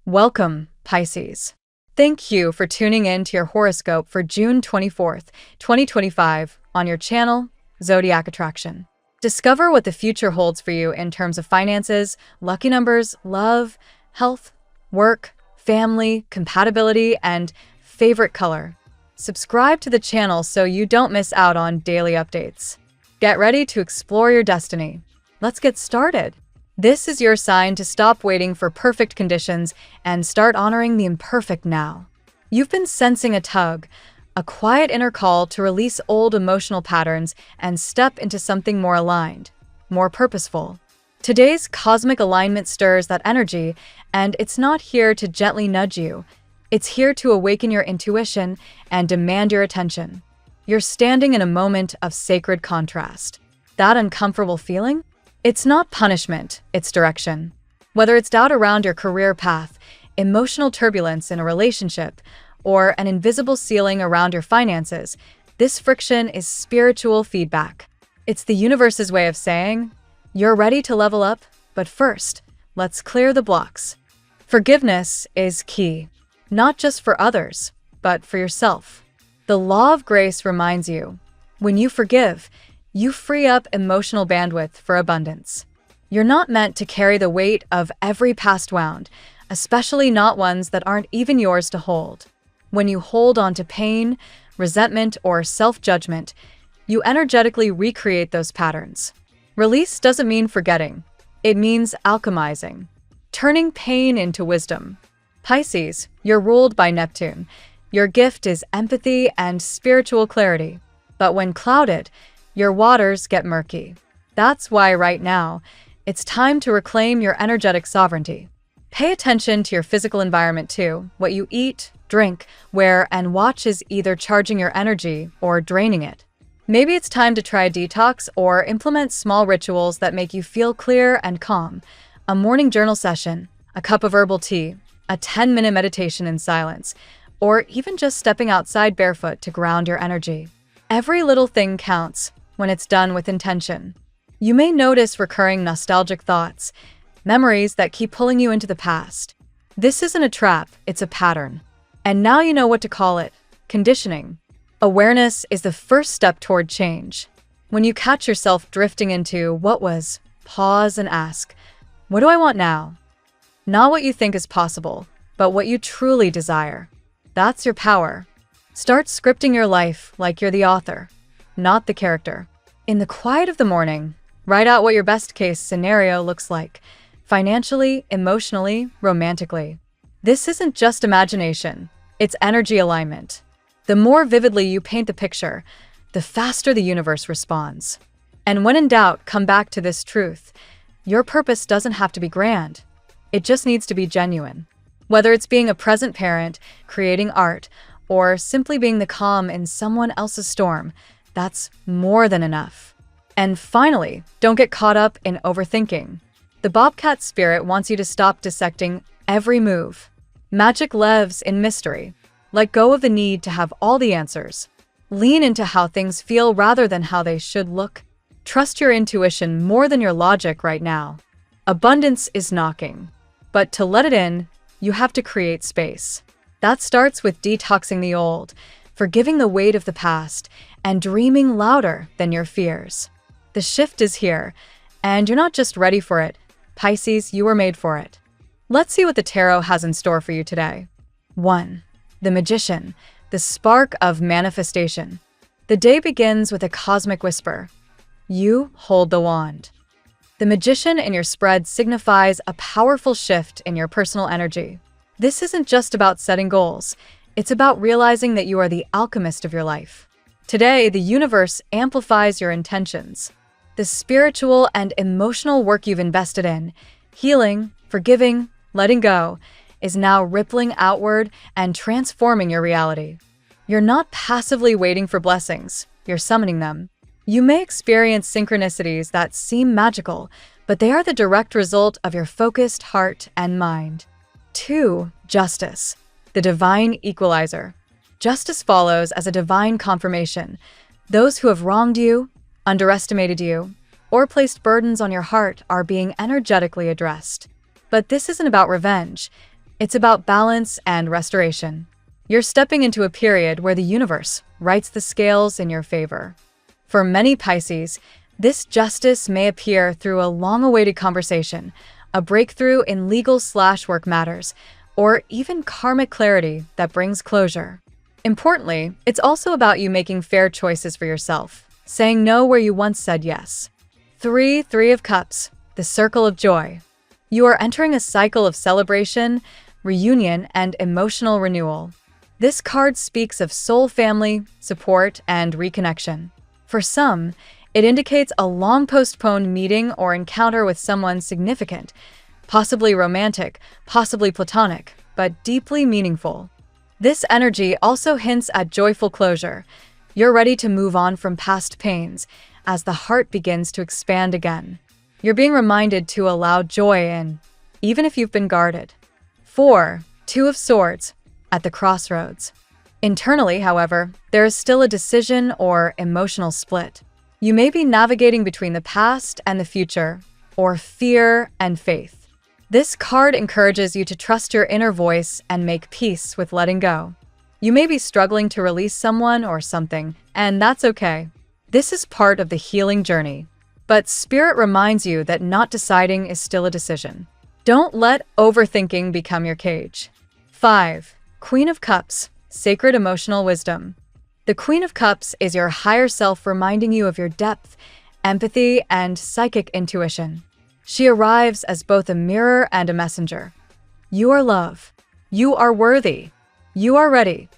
Welcome, Pisces. Thank you for tuning in to your horoscope for June 24th, 2025 on your channel, Zodiac Attraction. Discover what the future holds for you in terms of finances, lucky numbers, love, health, work, family, compatibility, and favorite color. Subscribe to the channel so you don't miss out on daily updates. Get ready to explore your destiny. Let's get started. This is your sign to stop waiting for perfect conditions and start honoring the imperfect now. You've been sensing a tug, a quiet inner call to release old emotional patterns and step into something more aligned, more purposeful. Today's cosmic alignment stirs that energy, and it's not here to gently nudge you. It's here to awaken your intuition and demand your attention. You're standing in a moment of sacred contrast. That uncomfortable feeling? It's not punishment, it's direction. Whether it's doubt around your career path, emotional turbulence in a relationship, or an invisible ceiling around your finances, this friction is spiritual feedback. It's the universe's way of saying, you're ready to level up, but first, let's clear the blocks. Forgiveness is key, not just for others, but for yourself. The law of grace reminds you, when you forgive, you free up emotional bandwidth for abundance. You're not meant to carry the weight of every past wound, especially not ones that aren't even yours to hold. When you hold on to pain, resentment, or self-judgment, you energetically recreate those patterns. Release doesn't mean forgetting. It means alchemizing, turning pain into wisdom. Pisces, you're ruled by Neptune. Your gift is empathy and spiritual clarity. But when clouded, your waters get murky. That's why right now, it's time to reclaim your energetic sovereignty. Pay attention to your physical environment too. What you eat, drink, wear, and watch is either charging your energy or draining it. Maybe it's time to try a detox or implement small rituals that make you feel clear and calm. A morning journal session, a cup of herbal tea, a 10-minute meditation in silence, or even just stepping outside barefoot to ground your energy. Every little thing counts when it's done with intention. You may notice recurring nostalgic thoughts, memories that keep pulling you into the past. This isn't a trap, it's a pattern. And now you know what to call it: conditioning. Awareness is the first step toward change. When you catch yourself drifting into what was, pause and ask, what do I want now? Not what you think is possible, but what you truly desire. That's your power. Start scripting your life like you're the author, not the character. In the quiet of the morning, write out what your best-case scenario looks like, financially, emotionally, romantically. This isn't just imagination, it's energy alignment. The more vividly you paint the picture, the faster the universe responds. And when in doubt, come back to this truth. Your purpose doesn't have to be grand. It just needs to be genuine. Whether it's being a present parent, creating art, or simply being the calm in someone else's storm, that's more than enough. And finally, don't get caught up in overthinking. The Bobcat spirit wants you to stop dissecting every move. Magic lives in mystery. Let go of the need to have all the answers. Lean into how things feel rather than how they should look. Trust your intuition more than your logic right now. Abundance is knocking, but to let it in, you have to create space. That starts with detoxing the old, forgiving the weight of the past, and dreaming louder than your fears. The shift is here, and you're not just ready for it. Pisces, you were made for it. Let's see what the tarot has in store for you today. 1. The Magician, the spark of manifestation. The day begins with a cosmic whisper. You hold the wand. The Magician in your spread signifies a powerful shift in your personal energy. This isn't just about setting goals. It's about realizing that you are the alchemist of your life. Today, the universe amplifies your intentions. The spiritual and emotional work you've invested in, healing, forgiving, letting go, is now rippling outward and transforming your reality. You're not passively waiting for blessings, you're summoning them. You may experience synchronicities that seem magical, but they are the direct result of your focused heart and mind. 2. Justice, the divine equalizer. Justice follows as a divine confirmation. Those who have wronged you, underestimated you, or placed burdens on your heart are being energetically addressed. But this isn't about revenge. It's about balance and restoration. You're stepping into a period where the universe rights the scales in your favor. For many Pisces, this justice may appear through a long-awaited conversation, a breakthrough in legal/work matters, or even karmic clarity that brings closure. Importantly, it's also about you making fair choices for yourself, saying no where you once said yes. Three of Cups, the circle of joy. You are entering a cycle of celebration, reunion, and emotional renewal. This card speaks of soul family, support, and reconnection. For some, it indicates a long-postponed meeting or encounter with someone significant, possibly romantic, possibly platonic, but deeply meaningful. This energy also hints at joyful closure. You're ready to move on from past pains as the heart begins to expand again. You're being reminded to allow joy in, even if you've been guarded. 4. Two of Swords, at the crossroads. Internally, however, there is still a decision or emotional split. You may be navigating between the past and the future, or fear and faith. This card encourages you to trust your inner voice and make peace with letting go. You may be struggling to release someone or something, and that's okay. This is part of the healing journey. But Spirit reminds you that not deciding is still a decision. Don't let overthinking become your cage. 5. Queen of Cups, sacred emotional wisdom. The Queen of Cups is your higher self reminding you of your depth, empathy, and psychic intuition. She arrives as both a mirror and a messenger. You are love. You are worthy. You are ready.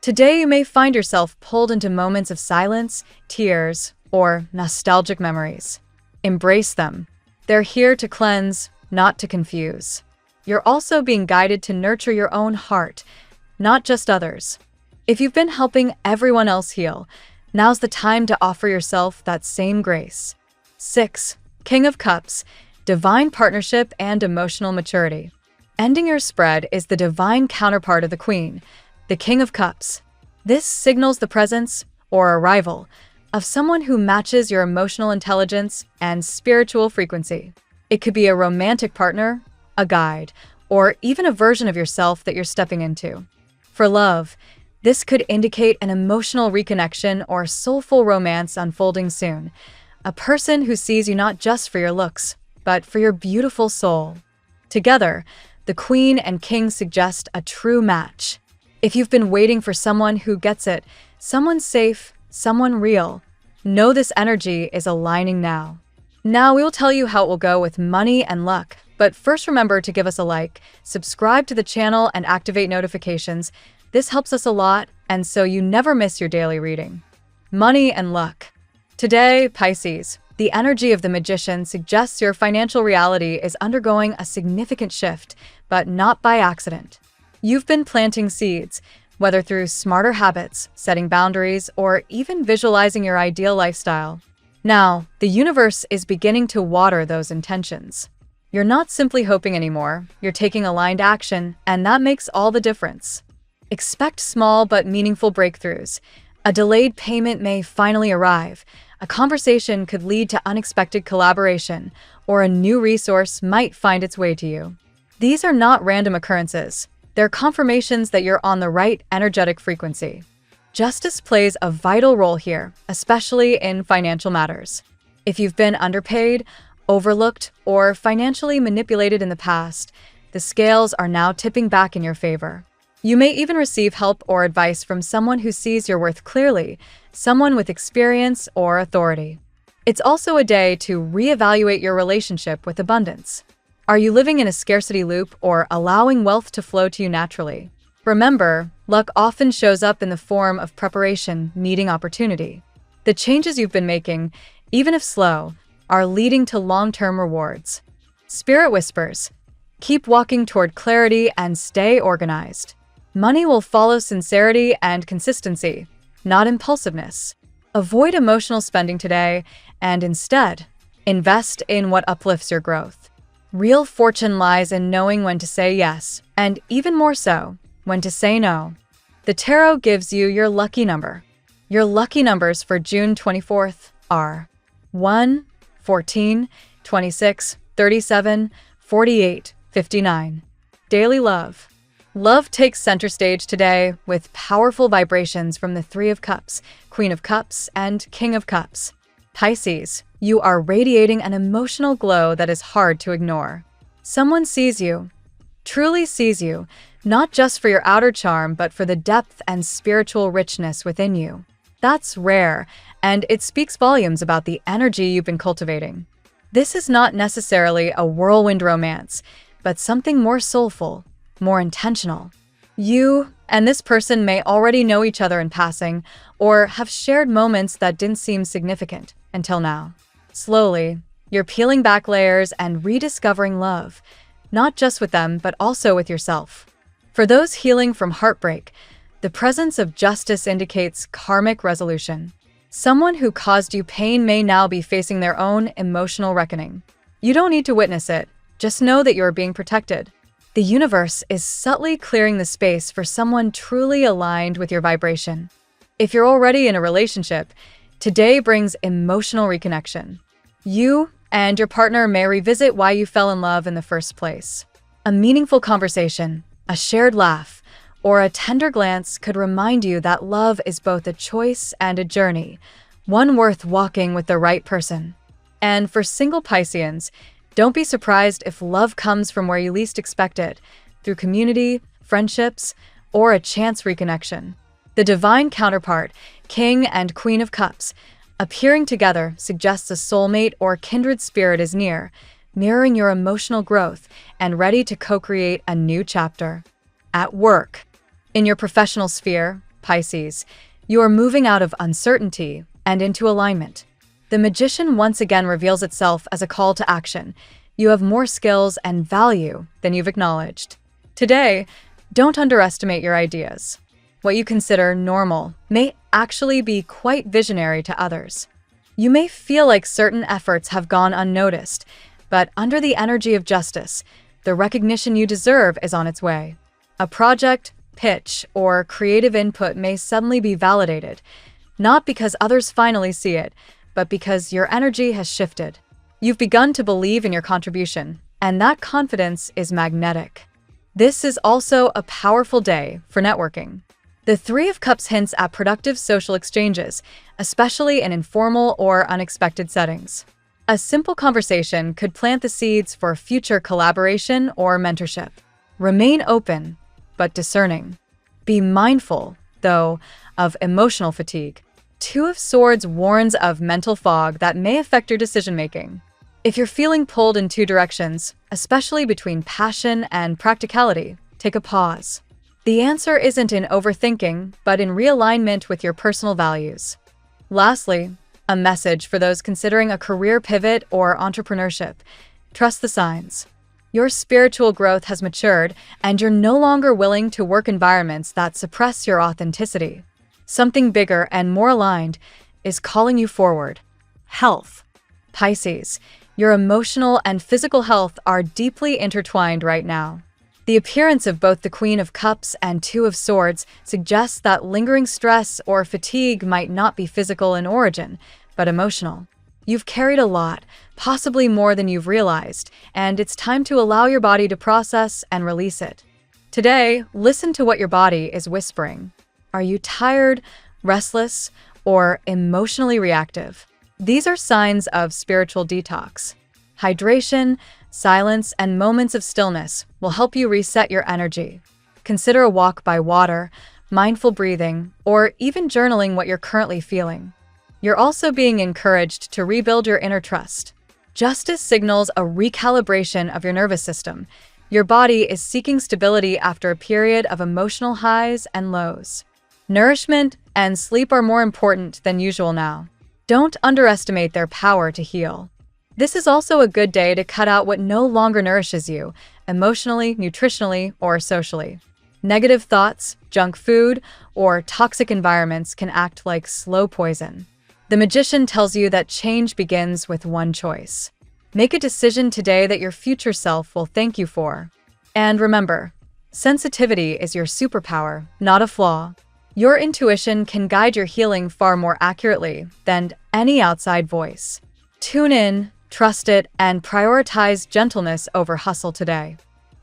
Today you may find yourself pulled into moments of silence, tears, or nostalgic memories. Embrace them. They're here to cleanse, not to confuse. You're also being guided to nurture your own heart, not just others. If you've been helping everyone else heal, now's the time to offer yourself that same grace. 6. King of Cups, divine partnership and emotional maturity. Ending your spread is the divine counterpart of the Queen, the King of Cups. This signals the presence, or arrival, of someone who matches your emotional intelligence and spiritual frequency. It could be a romantic partner, a guide, or even a version of yourself that you're stepping into. For love, this could indicate an emotional reconnection or soulful romance unfolding soon. A person who sees you not just for your looks, but for your beautiful soul. Together, the Queen and King suggest a true match. If you've been waiting for someone who gets it, someone safe, someone real, know this energy is aligning now. Now we will tell you how it will go with money and luck, but first remember to give us a like, subscribe to the channel, and activate notifications. This helps us a lot, and so you never miss your daily reading. Money and luck. Today, Pisces, the energy of the Magician suggests your financial reality is undergoing a significant shift, but not by accident. You've been planting seeds, whether through smarter habits, setting boundaries, or even visualizing your ideal lifestyle. Now, the universe is beginning to water those intentions. You're not simply hoping anymore, you're taking aligned action, and that makes all the difference. Expect small but meaningful breakthroughs. A delayed payment may finally arrive. A conversation could lead to unexpected collaboration, or a new resource might find its way to you. These are not random occurrences. They're confirmations that you're on the right energetic frequency. Justice plays a vital role here, especially in financial matters. If you've been underpaid, overlooked, or financially manipulated in the past, the scales are now tipping back in your favor. You may even receive help or advice from someone who sees your worth clearly, someone with experience or authority. It's also a day to reevaluate your relationship with abundance. Are you living in a scarcity loop or allowing wealth to flow to you naturally? Remember, luck often shows up in the form of preparation meeting opportunity. The changes you've been making, even if slow, are leading to long-term rewards. Spirit whispers, keep walking toward clarity and stay organized. Money will follow sincerity and consistency, not impulsiveness. Avoid emotional spending today and instead, invest in what uplifts your growth. Real fortune lies in knowing when to say yes, and even more so, when to say no. The tarot gives you your lucky number. Your lucky numbers for June 24th are 1, 14, 26, 37, 48, 59. Daily love. Love takes center stage today with powerful vibrations from the Three of Cups, Queen of Cups, and King of Cups. Pisces, you are radiating an emotional glow that is hard to ignore. Someone sees you, truly sees you, not just for your outer charm, but for the depth and spiritual richness within you. That's rare, and it speaks volumes about the energy you've been cultivating. This is not necessarily a whirlwind romance, but something more soulful, more intentional. You and this person may already know each other in passing, or have shared moments that didn't seem significant until now. Slowly, you're peeling back layers and rediscovering love, not just with them, but also with yourself. For those healing from heartbreak, the presence of justice indicates karmic resolution. Someone who caused you pain may now be facing their own emotional reckoning. You don't need to witness it, just know that you are being protected. The universe is subtly clearing the space for someone truly aligned with your vibration. If you're already in a relationship, today brings emotional reconnection. You and your partner may revisit why you fell in love in the first place. A meaningful conversation, a shared laugh, or a tender glance could remind you that love is both a choice and a journey, one worth walking with the right person. And for single Pisceans, don't be surprised if love comes from where you least expect it, through community, friendships, or a chance reconnection. The divine counterpart, King and Queen of Cups, appearing together suggests a soulmate or kindred spirit is near, mirroring your emotional growth and ready to co-create a new chapter. At work. In your professional sphere, Pisces, you are moving out of uncertainty and into alignment. The Magician once again reveals itself as a call to action. You have more skills and value than you've acknowledged. Today, don't underestimate your ideas. What you consider normal may actually be quite visionary to others. You may feel like certain efforts have gone unnoticed, but under the energy of justice, the recognition you deserve is on its way. A project, pitch, or creative input may suddenly be validated, not because others finally see it, but because your energy has shifted. You've begun to believe in your contribution, and that confidence is magnetic. This is also a powerful day for networking. The Three of Cups hints at productive social exchanges, especially in informal or unexpected settings. A simple conversation could plant the seeds for future collaboration or mentorship. Remain open, but discerning. Be mindful, though, of emotional fatigue. Two of Swords warns of mental fog that may affect your decision-making. If you're feeling pulled in two directions, especially between passion and practicality, take a pause. The answer isn't in overthinking, but in realignment with your personal values. Lastly, a message for those considering a career pivot or entrepreneurship. Trust the signs. Your spiritual growth has matured, and you're no longer willing to work environments that suppress your authenticity. Something bigger and more aligned is calling you forward. Health. Pisces, your emotional and physical health are deeply intertwined right now. The appearance of both the Queen of Cups and Two of Swords suggests that lingering stress or fatigue might not be physical in origin, but emotional. You've carried a lot, possibly more than you've realized, and it's time to allow your body to process and release it. Today, listen to what your body is whispering. Are you tired, restless, or emotionally reactive? These are signs of spiritual detox. Hydration, silence, and moments of stillness will help you reset your energy. Consider a walk by water, mindful breathing, or even journaling what you're currently feeling. You're also being encouraged to rebuild your inner trust. Justice signals a recalibration of your nervous system. Your body is seeking stability after a period of emotional highs and lows. Nourishment and sleep are more important than usual now. Don't underestimate their power to heal. This is also a good day to cut out what no longer nourishes you, emotionally, nutritionally, or socially. Negative thoughts, junk food, or toxic environments can act like slow poison. The Magician tells you that change begins with one choice. Make a decision today that your future self will thank you for. And remember, sensitivity is your superpower, not a flaw. Your intuition can guide your healing far more accurately than any outside voice. Tune in, trust it, and prioritize gentleness over hustle today.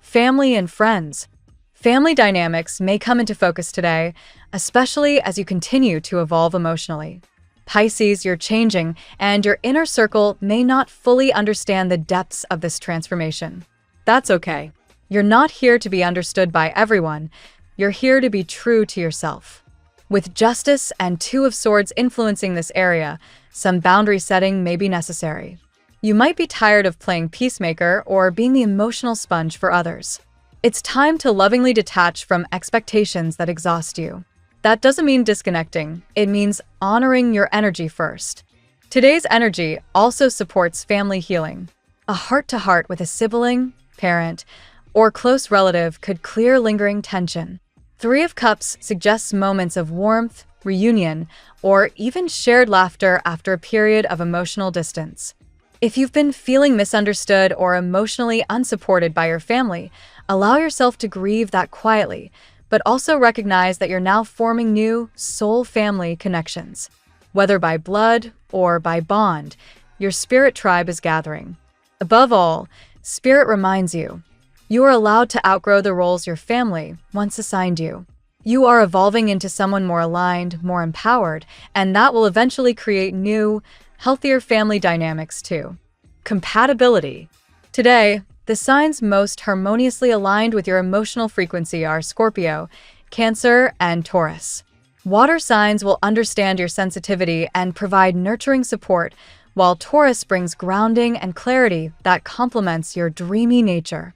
Family and friends. Family dynamics may come into focus today, especially as you continue to evolve emotionally. Pisces, you're changing, and your inner circle may not fully understand the depths of this transformation. That's okay. You're not here to be understood by everyone. You're here to be true to yourself. With Justice and Two of Swords influencing this area, some boundary setting may be necessary. You might be tired of playing peacemaker or being the emotional sponge for others. It's time to lovingly detach from expectations that exhaust you. That doesn't mean disconnecting. It means honoring your energy first. Today's energy also supports family healing. A heart-to-heart with a sibling, parent, or close relative could clear lingering tension. Three of Cups suggests moments of warmth, reunion, or even shared laughter after a period of emotional distance. If you've been feeling misunderstood or emotionally unsupported by your family, allow yourself to grieve that quietly, but also recognize that you're now forming new soul family connections. Whether by blood or by bond, your spirit tribe is gathering. Above all, Spirit reminds you, you are allowed to outgrow the roles your family once assigned you. You are evolving into someone more aligned, more empowered, and that will eventually create new, healthier family dynamics too. Compatibility. Today, the signs most harmoniously aligned with your emotional frequency are Scorpio, Cancer, and Taurus. Water signs will understand your sensitivity and provide nurturing support, while Taurus brings grounding and clarity that complements your dreamy nature.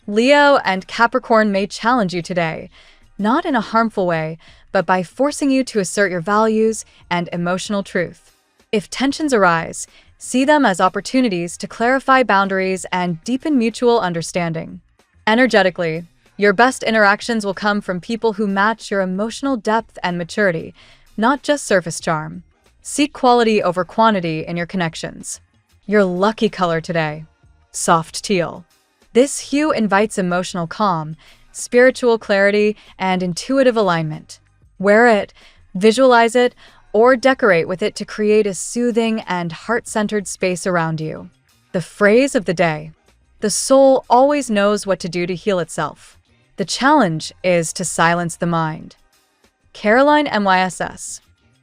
Leo and Capricorn may challenge you today, not in a harmful way, but by forcing you to assert your values and emotional truth. If tensions arise, see them as opportunities to clarify boundaries and deepen mutual understanding. Energetically, your best interactions will come from people who match your emotional depth and maturity, not just surface charm. Seek quality over quantity in your connections. Your lucky color today: soft teal. This hue invites emotional calm, spiritual clarity, and intuitive alignment. Wear it, visualize it, or decorate with it to create a soothing and heart-centered space around you. The phrase of the day: the soul always knows what to do to heal itself. The challenge is to silence the mind. Caroline MYSS.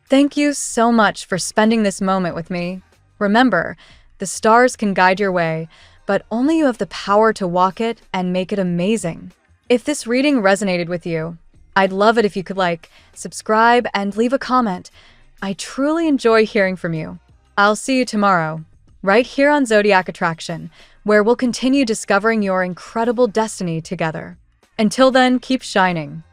Thank you so much for spending this moment with me. Remember, the stars can guide your way, but only you have the power to walk it and make it amazing. If this reading resonated with you, I'd love it if you could like, subscribe, and leave a comment. I truly enjoy hearing from you. I'll see you tomorrow, right here on Zodiac Attraction, where we'll continue discovering your incredible destiny together. Until then, keep shining.